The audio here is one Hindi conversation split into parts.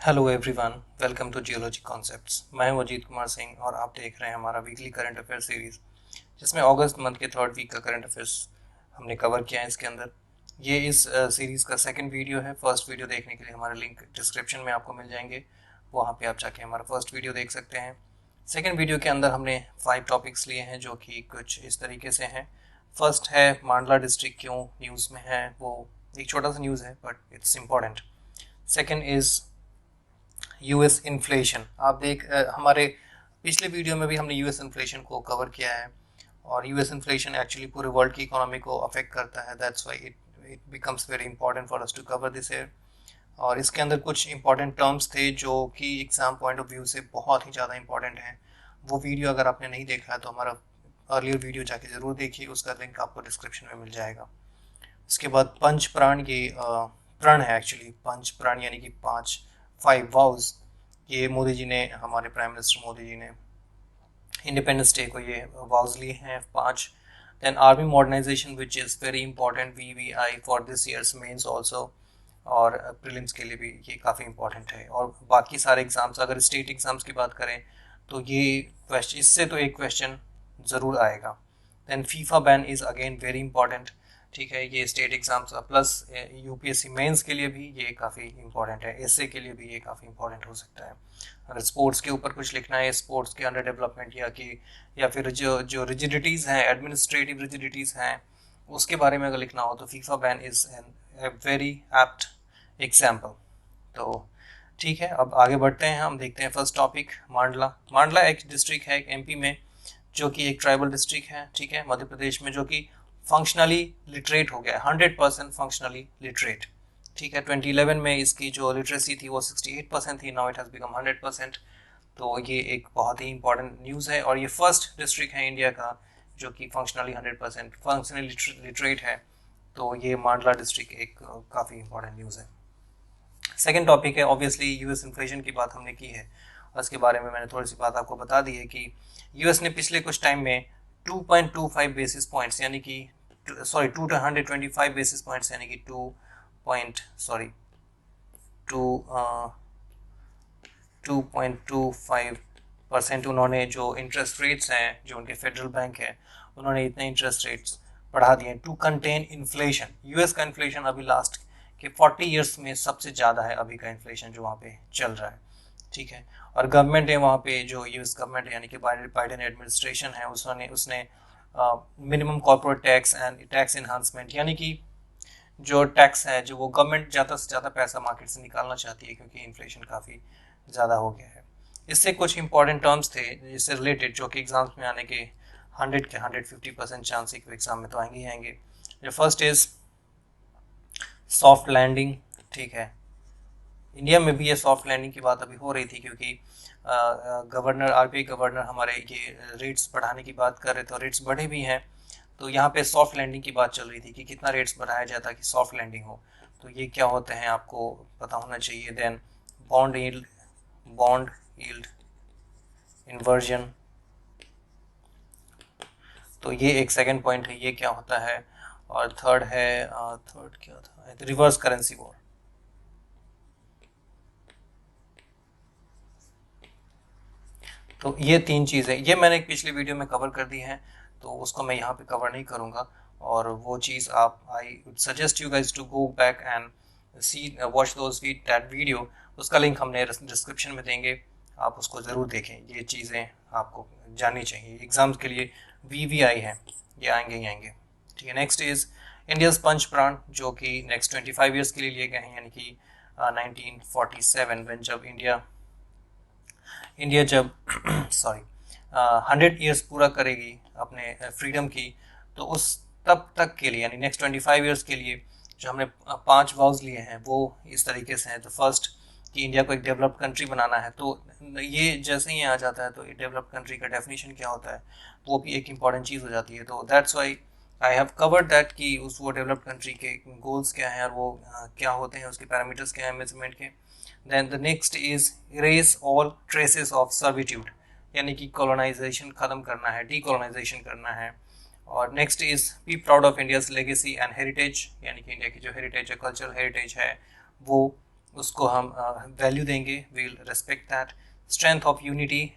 Hello everyone, welcome to geology concepts. मैं हूं अजीत कुमार सिंह और आप देख रहे हैं हमारा वीकली करंट अफेयर सीरीज, जिसमें अगस्त मंथ के थर्ड वीक का करंट अफेयर्स हमने कवर किया है। इसके अंदर ये इस सीरीज़ का सेकंड वीडियो है। फर्स्ट वीडियो देखने के लिए हमारे लिंक डिस्क्रिप्शन में आपको मिल जाएंगे, वहाँ पे आप जाके हमारा फर्स्ट वीडियो देख सकते हैं। सेकेंड वीडियो के अंदर हमने 5 टॉपिक्स लिए हैं जो कि कुछ इस तरीके से हैं। फर्स्ट है मांडला डिस्ट्रिक्ट क्यों न्यूज़ में है, वो एक छोटा सा न्यूज़ है but it's important. Second is US inflation. आप हमारे पिछले वीडियो में भी हमने यूएस इन्फ्लेशन को कवर किया है, और यूएस इन्फ्लेशन एक्चुअली पूरे वर्ल्ड की इकोनॉमी को अफेक्ट करता है। That's why it becomes very important for us to cover this year. और इसके अंदर कुछ इंपॉर्टेंट टर्म्स थे जो कि एग्जाम पॉइंट ऑफ व्यू से बहुत ही ज़्यादा इंपॉर्टेंट हैं। वो वीडियो अगर आपने नहीं देखा है तो हमारा अर्लियर वीडियो जाके ज़रूर देखिए, उसका लिंक आपको डिस्क्रिप्शन में मिल जाएगा। उसके बाद पंच प्राण, ये प्रण है एक्चुअली। पंच प्राण यानी कि 5 वाउज। ये मोदी जी ने, हमारे प्राइम मिनिस्टर मोदी जी ने इंडिपेंडेंस डे को ये वाउज लिए हैं 5। Then army modernisation which is very important, VVI for this year's mains also, और प्रीलिम्स के लिए भी ये काफ़ी इंपॉर्टेंट है। और बाकी सारे एग्ज़ाम्स, अगर स्टेट एग्ज़ाम्स की बात करें तो ये क्वेश्चन, इससे तो एक क्वेश्चन ज़रूर आएगा। Then FIFA ban is again very important. ठीक है, ये state exams plus UPSC mains के लिए भी ये काफ़ी इंपॉर्टेंट है। एसए के लिए भी ये काफ़ी इंपॉर्टेंट हो सकता है। अगर स्पोर्ट्स के ऊपर कुछ लिखना है, स्पोर्ट्स के अंडर डेवलपमेंट या फिर जो रिजिडिटीज़ हैं, एडमिनिस्ट्रेटिव रिजिडिटीज़ हैं, उसके बारे में अगर लिखना हो तो FIFA ban is a very apt example. तो ठीक है, अब आगे बढ़ते हैं। हम देखते हैं फर्स्ट टॉपिक, मांडला। मांडला एक डिस्ट्रिक्ट है एमपी में, जो कि एक ट्राइबल डिस्ट्रिक्ट है। ठीक है, मध्य प्रदेश में, जो कि फंक्शनली लिटरेट हो गया है, 100% फंक्शनली लिटरेट। ठीक है, 2011 में इसकी जो लिटरेसी थी वो 68% थी, नाउ इट हैज़ बिकम 100%। तो ये एक बहुत ही इंपॉर्टेंट न्यूज़ है, और ये फर्स्ट डिस्ट्रिक्ट है इंडिया का जो कि फंक्शनली 100% फंक्शनली लिटरेट है। तो ये मांडला डिस्ट्रिक्ट एक काफ़ी इंपॉर्टेंट न्यूज़ है। सेकेंड टॉपिक है, ऑब्वियसली यूएस इन्फ्लेशन की बात हमने की है, और उसके बारे में मैंने थोड़ी सी बात आपको बता दी है कि यूएस ने पिछले कुछ टाइम में 2.25 बेसिस पॉइंट्स यानी कि 225 बेसिस पॉइंट्स यानी कि 2.25% उन्होंने जो इंटरेस्ट रेट्स हैं, जो उनके फेडरल बैंक है, उन्होंने इतने इंटरेस्ट रेट्स बढ़ा दिए टू कंटेन इन्फ्लेशन। यूएस का इन्फ्लेशन अभी लास्ट के 40 ईयर्स में सबसे ज़्यादा है, अभी का इन्फ्लेशन जो वहाँ पे चल रहा है। ठीक है, और गवर्नमेंट है वहाँ पे, जो यूएस गवर्नमेंट है यानी कि बाइडेन एडमिनिस्ट्रेशन है, उसने minimum corporate tax and tax enhancement, यानी कि जो टैक्स है, जो वो गवर्नमेंट ज़्यादा से ज़्यादा पैसा मार्केट से निकालना चाहती है क्योंकि इन्फ्लेशन काफ़ी ज़्यादा हो गया है। इससे कुछ इंपॉर्टेंट टर्म्स थे जिससे रिलेटेड, जो कि एग्जाम्स में आने के 150% चांस एक एग्जाम में तो आएंगे ही आएंगे। जो फर्स्ट इज सॉफ्ट लैंडिंग। ठीक है, इंडिया में भी ये सॉफ्ट लैंडिंग की बात अभी हो रही थी, क्योंकि गवर्नर, आरबीआई गवर्नर हमारे ये रेट्स बढ़ाने की बात कर रहे थे, और रेट्स बढ़े भी हैं। तो यहाँ पे सॉफ्ट लैंडिंग की बात चल रही थी कि कितना रेट्स बढ़ाया जाए ताकि सॉफ्ट लैंडिंग हो। तो ये क्या होते हैं आपको पता होना चाहिए। देन बॉन्ड यील्ड इन्वर्जन, तो ये एक सेकंड पॉइंट है, ये क्या होता है। और थर्ड है, थर्ड क्या था, रिवर्स करेंसी वॉर। तो ये 3 चीज़ें, ये मैंने एक पिछली वीडियो में कवर कर दी हैं, तो उसको मैं यहाँ पे कवर नहीं करूँगा। और वो चीज़ आप, I would suggest you guys to go back and see watch those that video. उसका लिंक हमने डिस्क्रिप्शन में देंगे, आप उसको ज़रूर देखें। ये चीज़ें आपको जाननी चाहिए, एग्ज़ाम्स के लिए VVI है, ये आएंगे ही आएंगे। ठीक है, नेक्स्ट इज़ इंडियाज़ पंच प्राण, जो कि नेक्स्ट 25 ईयर्स के लिए लिए गए हैं, यानी कि 1947 में जब इंडिया जब सॉरी 100 ईयर्स पूरा करेगी अपने फ्रीडम की, तो उस तब तक के लिए, यानी नेक्स्ट 25 ईयर्स के लिए, जो हमने 5 वाउज लिए हैं वो इस तरीके से हैं। तो फर्स्ट, कि इंडिया को एक डेवलप्ड कंट्री बनाना है। तो ये जैसे ही आ जाता है तो डेवलप्ड कंट्री का डेफिनेशन क्या होता है, वो भी एक इंपॉर्टेंट चीज़ हो जाती है। तो that's why I have covered that कि वो डेवलप्ड कंट्री के गोल्स क्या हैं, और वो क्या होते हैं, उसके पैरामीटर्स क्या हैं मेजरमेंट के। Then the next is erase all traces of servitude, यानी कि कॉलोनाइजेशन ख़त्म करना है, डीकॉलोनाइजेशन करना है। और next is be proud of India's legacy and heritage, यानी कि इंडिया की जो हेरिटेज है, कल्चरल हेरिटेज है, वो उसको हम वैल्यू देंगे, we'll respect that. Strength of unity,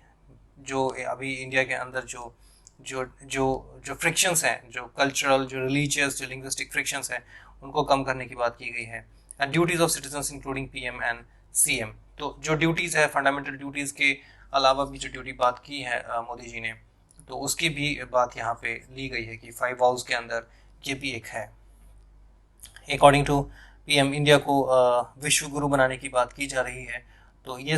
जो अभी इंडिया के अंदर जो जो जो जो फ्रिक्शंस हैं, जो कल्चरल, जो रिलीजियस, जो लिंग्विस्टिक फ्रिक्शंस हैं, उनको कम करने की बात की गई है। And duties of citizens including PM and CM, तो जो ड्यूटीज़ है, फंडामेंटल ड्यूटीज़ के अलावा भी जो ड्यूटी बात की है मोदी जी ने, तो उसकी भी बात यहाँ पे ली गई है कि 5 वाउस के अंदर ये भी एक है। अकॉर्डिंग टू पीएम, इंडिया को विश्व गुरु बनाने की बात की जा रही है। तो ये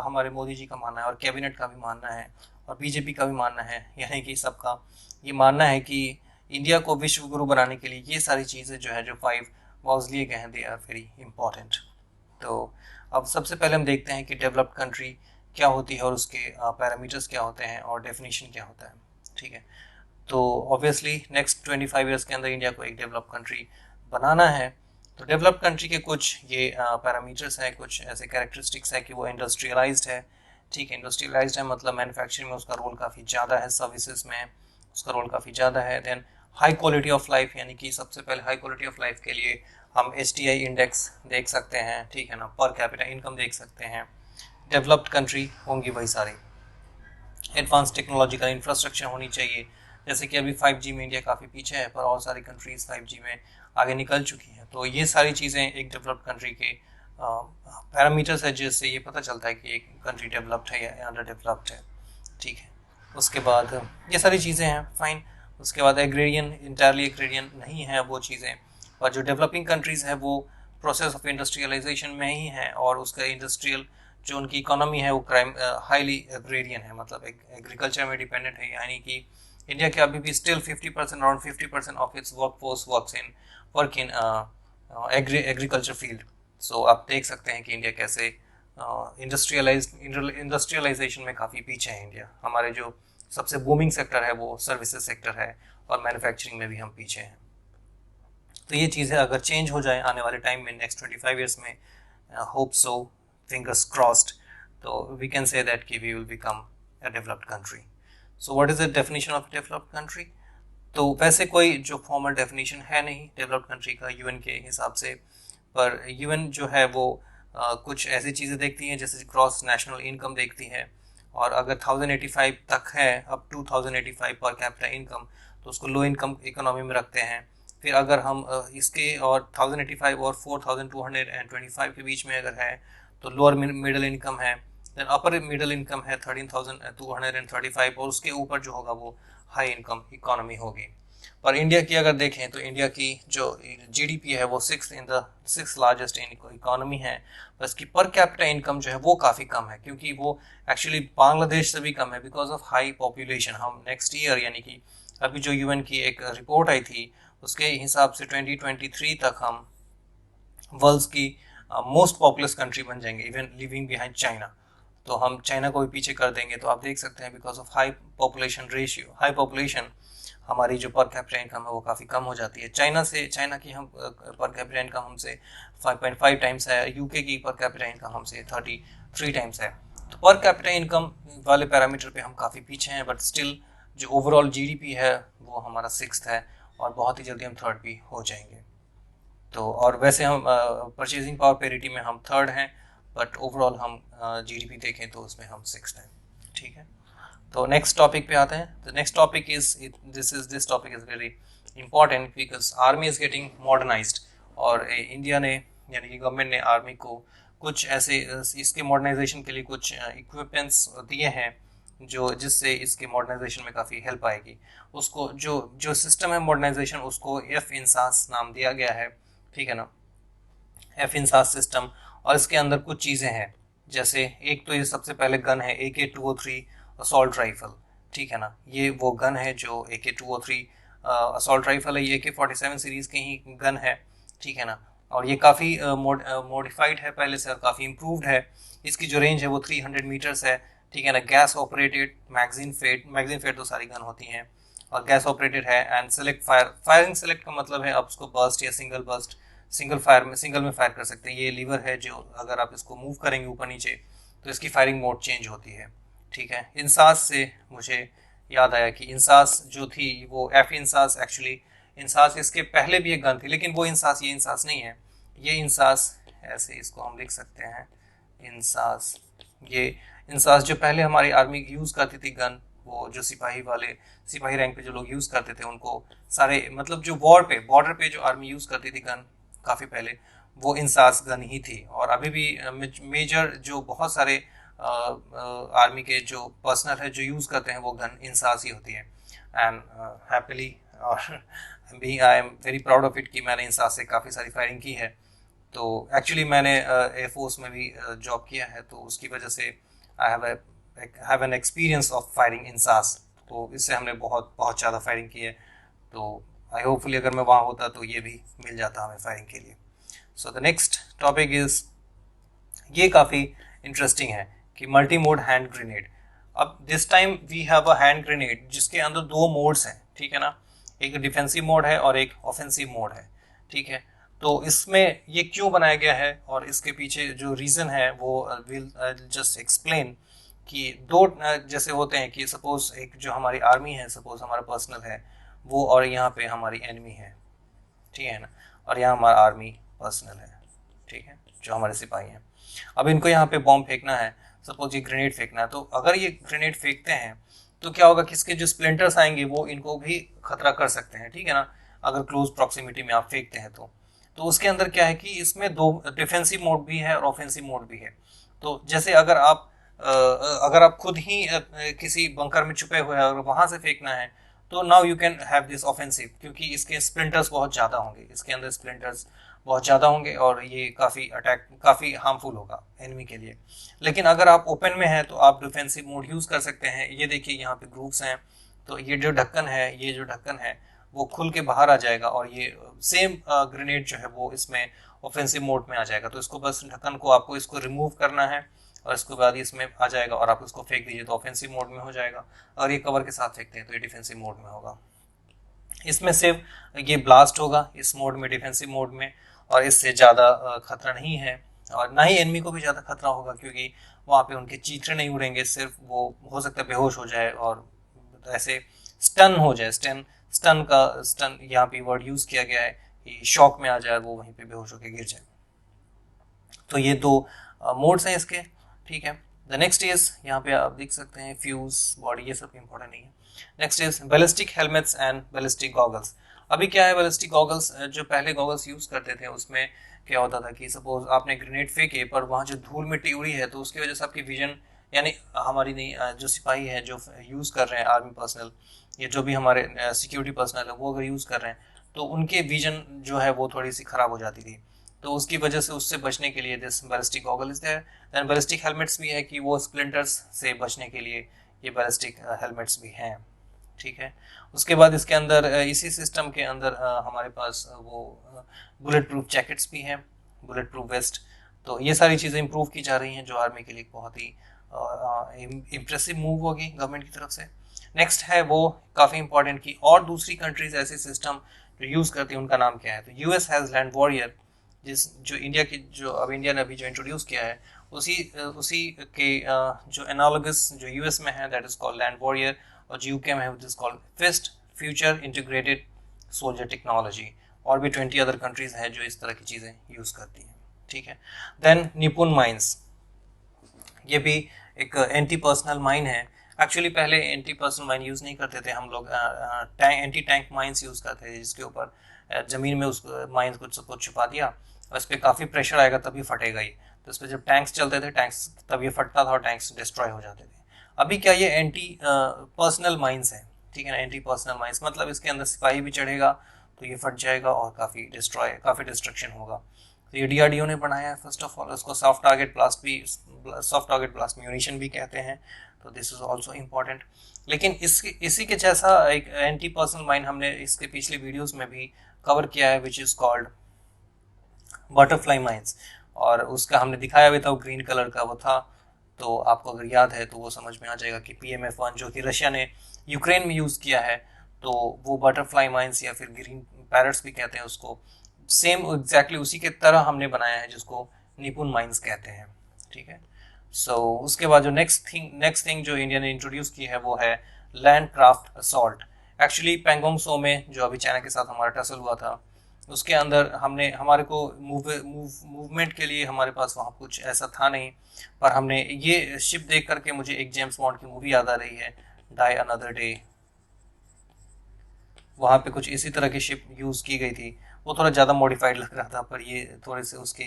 हमारे मोदी जी का मानना है, और कैबिनेट का भी मानना है, और बीजेपी का भी मानना है, यानी कि सबका ये मानना है कि इंडिया को विश्व गुरु बनाने के लिए ये सारी चीज़ें जो है, जो 5 वाउस लिए गए हैं, दे आर वेरी इंपॉर्टेंट। तो अब सबसे पहले हम देखते हैं कि डेवलप्ड कंट्री क्या होती है और उसके पैरामीटर्स क्या होते हैं और डेफिनेशन क्या होता है। ठीक है, तो ऑब्वियसली नेक्स्ट 25 ईयर्स के अंदर इंडिया को एक डेवलप कंट्री बनाना है। तो डेवलप्ड कंट्री के कुछ ये पैरामीटर्स हैं, कुछ ऐसे कैरेक्टरिस्टिक्स है कि वो इंडस्ट्रियलाइज्ड है। ठीक है, इंडस्ट्रियलाइज्ड है मतलब मैन्युफैक्चरिंग में उसका रोल काफ़ी ज़्यादा है, सर्विसेज में उसका रोल काफ़ी ज़्यादा है। Then high quality of life, यानी कि सबसे पहले हाई क्वालिटी ऑफ लाइफ के लिए हम HDI इंडेक्स देख सकते हैं, ठीक है ना, पर कैपिटा इनकम देख सकते हैं। डेवलप्ड कंट्री होंगी वही सारी। एडवांस टेक्नोलॉजिकल इंफ्रास्ट्रक्चर होनी चाहिए, जैसे कि अभी 5G में इंडिया काफ़ी पीछे है, पर और सारी कंट्रीज़ 5G में आगे निकल चुकी हैं। तो ये सारी चीज़ें एक डेवलप्ड कंट्री के पैरामीटर्स है, जिससे ये पता चलता है कि एक कंट्री डेवलप्ड है या अंडर डेवलप्ड है। ठीक है, उसके बाद ये सारी चीज़ें हैं, फाइन। उसके बाद एग्रेरियन, इंटायरली एग्रेरियन नहीं है वो चीज़ें, और जो डेवलपिंग कंट्रीज़ है वो प्रोसेस ऑफ इंडस्ट्रियलाइजेशन में ही है, और उसका इंडस्ट्रियल जो उनकी इकोनॉमी है वो क्राइम हाईली एग्रेरियन है, मतलब एग्रीकल्चर में डिपेंडेंट है। यानी कि इंडिया के अभी भी still 50%, around 50% of its work force work in agriculture field. So आप देख सकते हैं कि इंडिया कैसे इंडस्ट्रियलाइजेशन में काफ़ी पीछे है इंडिया। हमारे जो सबसे बूमिंग सेक्टर है वो सर्विसेज सेक्टर है, और मैन्युफैक्चरिंग में भी हम पीछे हैं। तो ये चीज़ें अगर चेंज हो जाए आने वाले टाइम में, नेक्स्ट 25 ईयर्स में, hope so, fingers crossed, so we can say that we will become a developed country. So what is the definition of a developed country? तो वैसे कोई जो फॉर्मल डेफिनेशन है नहीं डेवलप्ड कंट्री का यूएन के हिसाब से, पर यूएन जो है वो कुछ ऐसी चीज़ें देखती हैं जैसे ग्रॉस नेशनल इनकम देखती है, और अगर 1085 तक है, up to 1085 per capita income, तो उसको लो इनकम इकोनॉमी में रखते हैं। फिर अगर हम इसके और 1085 और 4225 के बीच में अगर है तो लोअर मिडिल इनकम है। देन अपर मिडिल इनकम है 13,235, और उसके ऊपर जो होगा वो हाई इनकम इकोनॉमी होगी। पर इंडिया की अगर देखें तो इंडिया की जो जीडीपी है वो सिक्स लार्जेस्ट इकोनॉमी है, बस की पर कैपिटा इनकम जो है वो काफ़ी कम है, क्योंकि वो एक्चुअली बांग्लादेश से भी कम है बिकॉज ऑफ हाई पॉपुलेशन। हम नेक्स्ट ईयर, यानी कि अभी जो यूएन की एक रिपोर्ट आई थी उसके हिसाब से 2023 तक हम वर्ल्ड की मोस्ट पॉपुलस कंट्री बन जाएंगे, इवन लिविंग बिहाइंड चाइना। तो हम चाइना को भी पीछे कर देंगे। तो आप देख सकते हैं because of high population ratio, high population, हमारी जो पर कैपिटा इनकम है वो काफ़ी कम हो जाती है। चाइना की हम पर कैपिटा इनकम हमसे 5.5 टाइम्स है, यूके की पर कैपिटा इनकम हमसे 33 टाइम्स है। तो पर कैपिटा इनकम वाले पैरामीटर पे हम काफ़ी पीछे हैं, बट स्टिल जो ओवरऑल जीडीपी है वो हमारा 6th है, और बहुत ही जल्दी हम 3rd भी हो जाएंगे। तो और वैसे हम परचेजिंग पावर पेरिटी में हम 3rd हैं, बट ओवरऑल हम जीडीपी देखें तो उसमें हम 6th हैं। ठीक है, तो नेक्स्ट टॉपिक पे आते हैं। तो next topic this topic is very important because army is getting modernised, और इंडिया ने, यानी कि गवर्नमेंट ने आर्मी को कुछ ऐसे इसके मॉडर्नाइजेशन के लिए कुछ इक्विपमेंट्स दिए हैं जो जिससे इसके मॉडर्नाइजेशन में काफ़ी हेल्प आएगी। उसको जो सिस्टम है मॉडर्नाइजेशन, उसको F-INSAS नाम दिया गया है। ठीक है ना, F-INSAS सिस्टम, और इसके अंदर कुछ चीज़ें हैं, जैसे एक तो ये सबसे पहले गन है AK-203 असॉल्ट राइफल। ठीक है ना, ये वो गन है जो AK-203 असॉल्ट राइफल है, ये AK-47 सीरीज़ की ही गन है। ठीक है ना, और ये काफ़ी मॉडिफाइड है पहले से, काफ़ी इम्प्रूव्ड है। इसकी जो रेंज है वो 300 मीटर्स है। ठीक है ना, गैस ऑपरेटेड, मैगजीन फेड तो सारी गन होती हैं, और गैस ऑपरेटेड है। एंड सेलेक्ट फायरिंग सेलेक्ट का मतलब है आप उसको बर्स्ट या सिंगल में फायर कर सकते हैं। ये लीवर है जो अगर आप इसको मूव करेंगे ऊपर नीचे तो इसकी फायरिंग मोड चेंज होती है। ठीक है, इंसास से मुझे याद आया कि इंसास जो थी वो F-INSAS, एक्चुअली इंसास इसके पहले भी एक गन थी, लेकिन वो इंसास ये इंसास नहीं है। ये इंसास ऐसे इसको हम लिख सकते हैं इंसास। ये इंसास जो पहले हमारी आर्मी यूज़ करती थी गन, वो जो सिपाही रैंक पे जो लोग यूज़ करते थे उनको सारे मतलब जो वॉर पे बॉर्डर पे जो आर्मी यूज़ करती थी गन काफ़ी पहले, वो इंसास गन ही थी। और अभी भी मेजर जो बहुत सारे आर्मी के जो पर्सनल है जो यूज़ करते हैं वो गन इंसास ही होती है। एंड हैप्पीली और भी I am very proud of it कि मैंने इंसास से काफ़ी सारी फायरिंग की है। तो एक्चुअली मैंने एयरफोर्स में भी जॉब किया है, तो उसकी वजह से I have an experience of firing INSAS. तो इससे हमने बहुत बहुत ज़्यादा फायरिंग की है। तो आई होपफुली अगर मैं वहाँ होता तो ये भी मिल जाता हमें फायरिंग के लिए। So the next topic is, ये काफ़ी इंटरेस्टिंग है कि मल्टी मोड हैंड ग्रेनेड। अब this time we have a hand grenade जिसके अंदर दो मोड्स हैं, ठीक है ना, एक डिफेंसिव मोड है और एक ऑफेंसिव मोड है, ठीक है। तो इसमें ये क्यों बनाया गया है और इसके पीछे जो रीज़न है वो विल जस्ट एक्सप्लेन। कि दो जैसे होते हैं कि सपोज एक जो हमारी आर्मी है, सपोज हमारा पर्सनल है वो, और यहाँ पे हमारी एनिमी है, ठीक है ना, और यहाँ हमारा आर्मी पर्सनल है, ठीक है, जो हमारे सिपाही हैं। अब इनको यहाँ पे बॉम्ब फेंकना है, सपोज ये ग्रेनेड फेंकना है, तो अगर ये ग्रेनेड फेंकते हैं तो क्या होगा कि इसके जो स्प्लिंटर्स आएंगे वो इनको भी खतरा कर सकते हैं, ठीक है ना, अगर क्लोज प्रॉक्सिमिटी में आप फेंकते हैं तो उसके अंदर क्या है कि इसमें दो डिफेंसिव मोड भी है और ऑफेंसिव मोड भी है। तो जैसे अगर आप खुद ही किसी बंकर में छुपे हुए हैं और वहां से फेंकना है तो now you can have this offensive, क्योंकि इसके स्प्लिंटर्स बहुत ज़्यादा होंगे, इसके अंदर स्प्लिंटर्स बहुत ज़्यादा होंगे और ये काफ़ी हार्मफुल होगा एनिमी के लिए। लेकिन अगर आप ओपन में हैं तो आप डिफेंसिव मोड यूज़ कर सकते हैं। ये देखिए यहाँ पे ग्रुप्स हैं, तो ये जो ढक्कन है वो खुल के बाहर आ जाएगा और ये सेम ग्रेनेड जो है वो इसमें ऑफेंसिव मोड में आ जाएगा। तो इसको बस ढक्कन को आपको इसको रिमूव करना है और इसके बाद इसमें आ जाएगा और आप उसको फेंक दीजिए तो ऑफेंसिव मोड में हो जाएगा। और ये कवर के साथ फेंकते हैं तो ये डिफेंसिव मोड में होगा। इसमें सिर्फ ये ब्लास्ट होगा इस मोड में, डिफेंसिव मोड में, और इससे ज़्यादा खतरा नहीं है और ना ही एनिमी को भी ज़्यादा खतरा होगा, क्योंकि वहाँ पे उनके चीथड़े नहीं उड़ेंगे, सिर्फ वो हो सकता है बेहोश हो जाए और ऐसे स्टन हो जाए। स्टन यहाँ पे वर्ड यूज़ किया गया है कि शॉक में आ जाए, वो वहीं पे बेहोश होकर गिर जाए। तो ये दो मोड्स हैं इसके, ठीक है। द नेक्स्ट इज, यहाँ पे आप देख सकते हैं फ्यूज बॉडी, ये सब इंपॉर्टेंट नहीं है। Next is ballistic helmets and ballistic goggles. अभी क्या है, बैलिस्टिक गॉगल्स जो पहले गॉगल्स यूज करते थे उसमें क्या होता था कि सपोज आपने ग्रेनेड फेंके पर वहाँ जो धूल मिट्टी उड़ी है तो उसकी वजह से आपकी विजन, यानी हमारी नहीं जो सिपाही है जो यूज़ कर रहे हैं आर्मी पर्सनल, ये जो भी हमारे सिक्योरिटी पर्सनल है वो अगर यूज़ कर रहे हैं तो उनके विजन जो है वो थोड़ी सी ख़राब हो जाती थी। तो उसकी वजह से उससे बचने के लिए this ballistic goggle is there. Then ballistic helmets भी है कि वो स्प्लिंटर्स से बचने के लिए ये बैलिस्टिक हेलमेट्स भी हैं, ठीक है। उसके बाद इसके अंदर इसी सिस्टम के अंदर हमारे पास वो बुलेट प्रूफ जैकेट्स भी हैं, बुलेट प्रूफ वेस्ट। तो ये सारी चीज़ें इंप्रूव की जा रही हैं जो आर्मी के लिए बहुत ही इम्प्रेसिव मूव होगी गवर्नमेंट की तरफ से। नेक्स्ट है वो काफ़ी इंपॉर्टेंट कि और दूसरी कंट्रीज ऐसे सिस्टम जो यूज़ करती हैं उनका नाम क्या है। तो यूएस हैज़ लैंड वॉरियर, जो इंडिया की जो अब इंडिया ने अभी जो इंट्रोड्यूस किया है उसी के जो एनालॉगस जो यूएस में है that is called land warrior, और जो यूके में है this called FIST future integrated soldier technology. और भी 20 अदर कंट्रीज हैं जो इस तरह की चीज़ें यूज़ करती हैं, ठीक है। देन निपुण माइंस, ये भी एक एंटी पर्सनल माइन है। एक्चुअली पहले एंटी पर्सनल माइन यूज़ नहीं करते थे हम लोग, एंटी टैंक माइंस यूज़ करते थे जिसके ऊपर ज़मीन में उस माइंस को छुपा दिया और इस पर काफ़ी प्रेशर आएगा तभी फटेगा ये। तो इस पर जब टैंक्स चलते थे टैंक्स तब ये फटता था और टैंक्स डिस्ट्रॉय हो जाते थे। अभी क्या ये एंटी पर्सनल माइंस है, ठीक है ना। एंटी पर्सनल माइंस मतलब इसके अंदर सिपाही भी चढ़ेगा तो ये फट जाएगा और काफ़ी डिस्ट्रक्शन होगा। तो ये डीआरडीओ ने बनाया है फर्स्ट ऑफ ऑल। इसको सॉफ्ट टारगेट ब्लास्ट म्यूनिशन भी कहते हैं। तो दिस इज ऑल्सो इम्पॉर्टेंट। लेकिन इसी के जैसा एक एंटी पर्सनल माइन हमने इसके पिछले वीडियोस में भी कवर किया है which is called butterfly mines, और उसका हमने दिखाया भी था, वो ग्रीन कलर का वो था। तो आपको अगर याद है तो वो समझ में आ जाएगा कि PMF-1 जो कि रशिया ने यूक्रेन में यूज़ किया है, तो वो बटरफ्लाई माइंस या फिर ग्रीन पैरट्स भी कहते हैं उसको, सेम एग्जैक्टली उसी के तरह हमने बनाया है जिसको निपुण माइंस कहते हैं, ठीक है। सो उसके बाद जो नेक्स्ट थिंग जो इंडिया ने इंट्रोड्यूस की है वो है land craft assault. Actually Pangong Tso में जो अभी चाइना के साथ हमारा टसल हुआ था उसके अंदर हमने हमारे को मूवमेंट के लिए हमारे पास वहाँ कुछ ऐसा था नहीं, पर हमने ये शिप देख करके मुझे एक जेम्स बॉन्ड की मूवी याद आ रही है, डाई अनदर डे। वहाँ पे कुछ इसी तरह की शिप यूज़ की गई थी। वो थोड़ा ज़्यादा मॉडिफाइड लग रहा था, पर ये थोड़े से उसके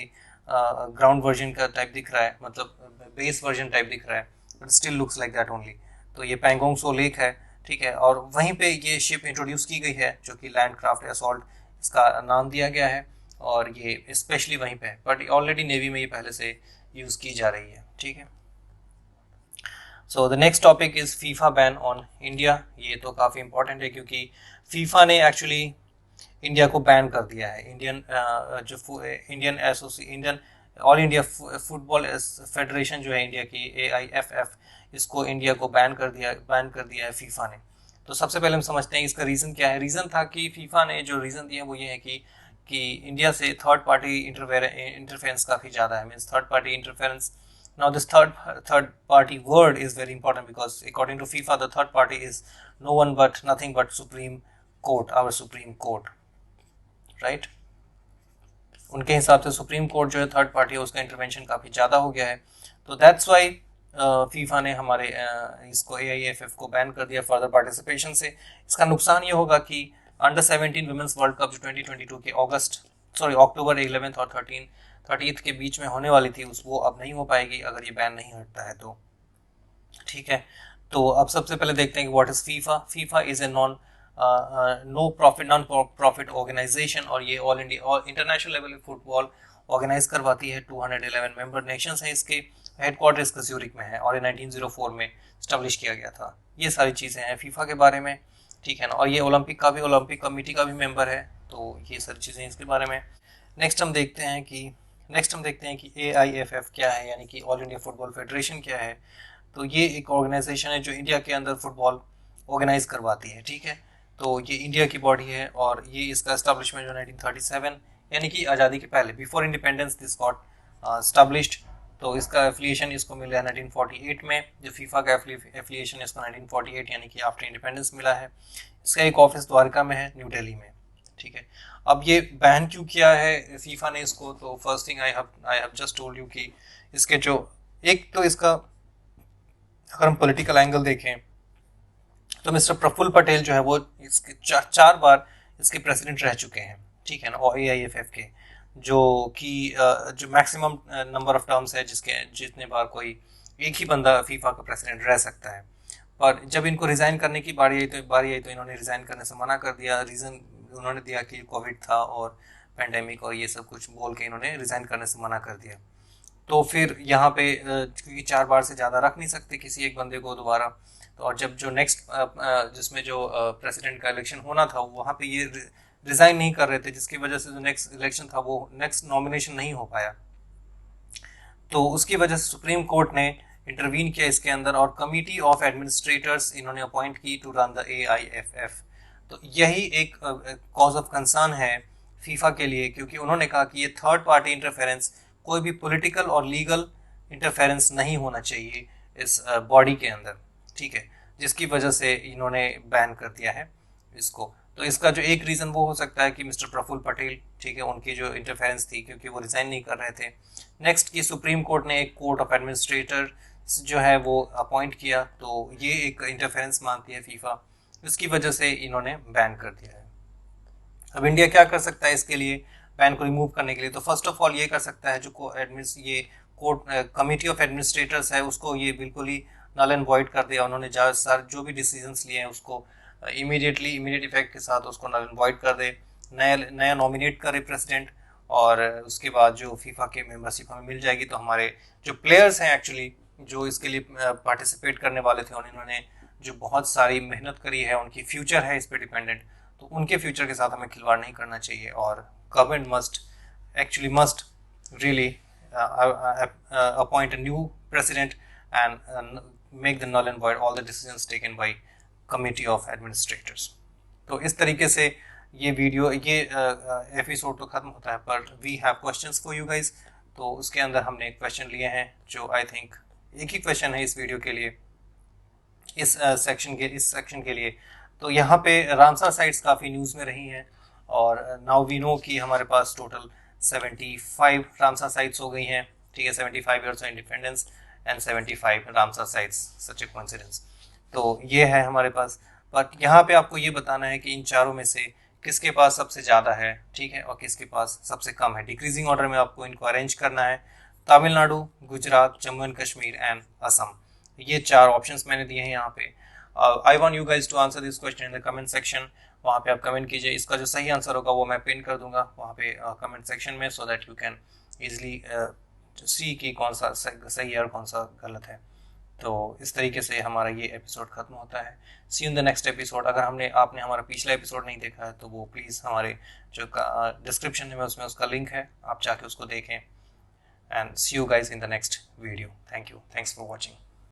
ग्राउंड वर्जन का टाइप दिख रहा है, मतलब बेस वर्जन टाइप दिख रहा है, but still looks like that only. तो ये पैंगोंग सो लेक है, ठीक है, और वहीं पे ये शिप इंट्रोड्यूस की गई है जो कि लैंड क्राफ्ट असॉल्ट इसका नाम दिया गया है, और ये स्पेशली वहीं पे है, बट ऑलरेडी नेवी में ये पहले से यूज़ की जा रही है, ठीक है। सो the next topic is FIFA ban on India. ये तो काफ़ी इंपॉर्टेंट है क्योंकि फीफा ने एक्चुअली इंडिया को बैन कर दिया है। Indian all India football federation जो है इंडिया की, AIFF, इसको इंडिया को बैन कर दिया है फीफा ने। तो सबसे पहले हम समझते हैं इसका रीज़न क्या है। रीज़न था कि फीफा ने जो रीज़न दिया वो ये है कि इंडिया से थर्ड पार्टी इंटरफेरेंस काफ़ी ज़्यादा है, means third party interference. Now this third party word is very important because according to FIFA the third party is no one but nothing but Supreme Court, our Supreme Court, right? उनके हिसाब से सुप्रीम कोर्ट जो है थर्ड पार्टी है, उसका इंटरवेंशन काफ़ी ज़्यादा हो गया है। तो दैट्स वाई फीफा ने हमारे इसको AIFF को बैन कर दिया फर्दर पार्टिसिपेशन से। इसका नुकसान ये होगा कि अंडर 17 वुमेंस वर्ल्ड कप जो 2022 के अक्टूबर 11 और 30 के बीच में होने वाली थी, वो अब नहीं हो पाएगी अगर ये बैन नहीं हटता है तो, ठीक है। तो अब सबसे पहले देखते हैं कि what is FIFA. FIFA is a non profit organisation, और ये ऑल इंडिया इंटरनेशनल लेवल पे फुटबॉल ऑर्गेनाइज करवाती है। 211 मेंबर नेशंस हैं इसके। हेडक्वार्टर इसका ज्यूरिक में है और ये 1904 में स्टैब्लिश किया गया था। ये सारी चीज़ें हैं फीफा के बारे में, ठीक है ना। और ये ओलंपिक कमेटी का भी मेंबर है, तो ये सारी चीज़ें इसके बारे में। नेक्स्ट हम देखते हैं कि AIFF क्या है, यानी कि ऑल इंडिया फुटबॉल फेडरेशन क्या है। तो ये एक ऑर्गेनाइजेशन है जो इंडिया के अंदर फुटबॉल ऑर्गेनाइज करवाती है, ठीक है। तो ये इंडिया की बॉडी है और ये इसका एस्टेब्लिशमेंट जो 1937 यानी कि आज़ादी के पहले, before independence this got established. तो इसका एफिलिएशन इसको मिला है 1948 में। जो फीफा का एफिलिएशन इसको 1948 यानी कि आफ्टर इंडिपेंडेंस मिला है। इसका एक ऑफिस द्वारका में है, न्यू दिल्ली में, ठीक है। अब ये बैन क्यों किया है फीफा ने इसको, तो first thing I have just told you कि इसके जो एक तो इसका अगर हम पॉलिटिकल एंगल देखें तो मिस्टर प्रफुल्ल पटेल जो है वो इसके चार बार इसके प्रेसिडेंट रह चुके हैं, ठीक है ना, और AIFF के, जो कि जो मैक्सिमम नंबर ऑफ टर्म्स है जितने बार कोई एक ही बंदा फीफा का प्रेसिडेंट रह सकता है। पर जब इनको रिज़ाइन करने की बारी आई तो इन्होंने रिज़ाइन करने से मना कर दिया। रीज़न उन्होंने दिया कि कोविड था और पेंडेमिक और ये सब कुछ बोल के इन्होंने रिज़ाइन करने से मना कर दिया। तो फिर यहाँ पे क्योंकि 4 बार से ज़्यादा रख नहीं सकते किसी एक बंदे को दोबारा, तो और जब जो नेक्स्ट जिसमें जो प्रेसिडेंट का इलेक्शन होना था वहाँ पे ये रिज़ाइन नहीं कर रहे थे, जिसकी वजह से जो नेक्स्ट इलेक्शन था वो नेक्स्ट नॉमिनेशन नहीं हो पाया। तो उसकी वजह से सुप्रीम कोर्ट ने इंटरवीन किया इसके अंदर और कमिटी ऑफ एडमिनिस्ट्रेटर्स इन्होंने अपॉइंट की टू रन द AIFF। तो यही एक कॉज ऑफ कंसर्न है फीफा के लिए, क्योंकि उन्होंने कहा कि ये थर्ड पार्टी इंटरफेरेंस, कोई भी पॉलिटिकल और लीगल इंटरफेरेंस नहीं होना चाहिए इस बॉडी के अंदर, ठीक है, जिसकी वजह से इन्होंने बैन कर दिया है इसको। तो इसका जो एक रीज़न वो हो सकता है कि मिस्टर प्रफुल्ल पटेल, ठीक है, उनकी जो इंटरफेरेंस थी क्योंकि वो रिज़ाइन नहीं कर रहे थे। नेक्स्ट की सुप्रीम कोर्ट ने एक कोर्ट ऑफ एडमिनिस्ट्रेटर जो है वो अपॉइंट किया, तो ये एक इंटरफेरेंस मानती है फीफा, इसकी वजह से इन्होंने बैन कर दिया है। अब इंडिया क्या कर सकता है इसके लिए, बैन को रिमूव करने के लिए? तो फर्स्ट ऑफ ऑल ये कर सकता है ये कोर्ट कमिटी ऑफ एडमिनिस्ट्रेटर्स है उसको ये बिल्कुल ही नल एंड वॉइड कर दिया। उन्होंने जो भी डिसीजंस लिए हैं उसको इमीडिएट इफेक्ट के साथ उसको नल एंड वॉइड कर दे, नया नॉमिनेट करे प्रेसिडेंट, और उसके बाद जो फीफा के मेंबरशिप हमें मिल जाएगी। तो हमारे जो प्लेयर्स हैं एक्चुअली जो इसके लिए पार्टिसिपेट करने वाले थे उन्होंने जो बहुत सारी मेहनत करी है, उनकी फ्यूचर है इस पर डिपेंडेंट, तो उनके फ्यूचर के साथ हमें खिलवाड़ नहीं करना चाहिए। और government must really appoint a new president and make the null and void all the decisions taken by committee of administrators. तो इस तरीके से ये एपिसोड तो खत्म होता है, पर we have questions for you guys. तो उसके अंदर हमने क्वेश्चन लिए हैं जो आई थिंक एक ही क्वेश्चन है इस वीडियो के लिए, इस सेक्शन के लिए। तो यहाँ पे रामसर साइट्स काफ़ी न्यूज़ में रही हैं और नाउ वी नो कि हमारे पास टोटल 75 रामसर साइट्स हो गई हैं, ठीक है, 75 years of independence and 75 Ramsar sites, such A coincidence. तो ये है हमारे पास, बट यहाँ पे आपको ये बताना है कि इन चारों में से किसके पास सबसे ज़्यादा है, ठीक है, और किसके पास सबसे कम है। डिक्रीजिंग ऑर्डर में आपको इनको अरेंज करना है। तमिलनाडु, गुजरात, जम्मू एंड कश्मीर एंड असम, ये चार ऑप्शंस मैंने दिए हैं यहाँ पे। I want you guys to answer this question in the comment section. वहाँ पे आप कमेंट कीजिए, इसका जो सही आंसर होगा वो मैं पिन कर दूंगा वहाँ पे कमेंट सेक्शन में, so that you can easily see कि कौन सा सही है और कौन सा गलत है। तो इस तरीके से हमारा ये एपिसोड खत्म होता है। सी इन द नेक्स्ट एपिसोड। अगर आपने हमारा पिछला एपिसोड नहीं देखा है तो वो प्लीज़ हमारे जो डिस्क्रिप्शन में उसमें उसका लिंक है, आप जाके उसको देखें। And see you guys in the next video. Thank you, thanks for watching.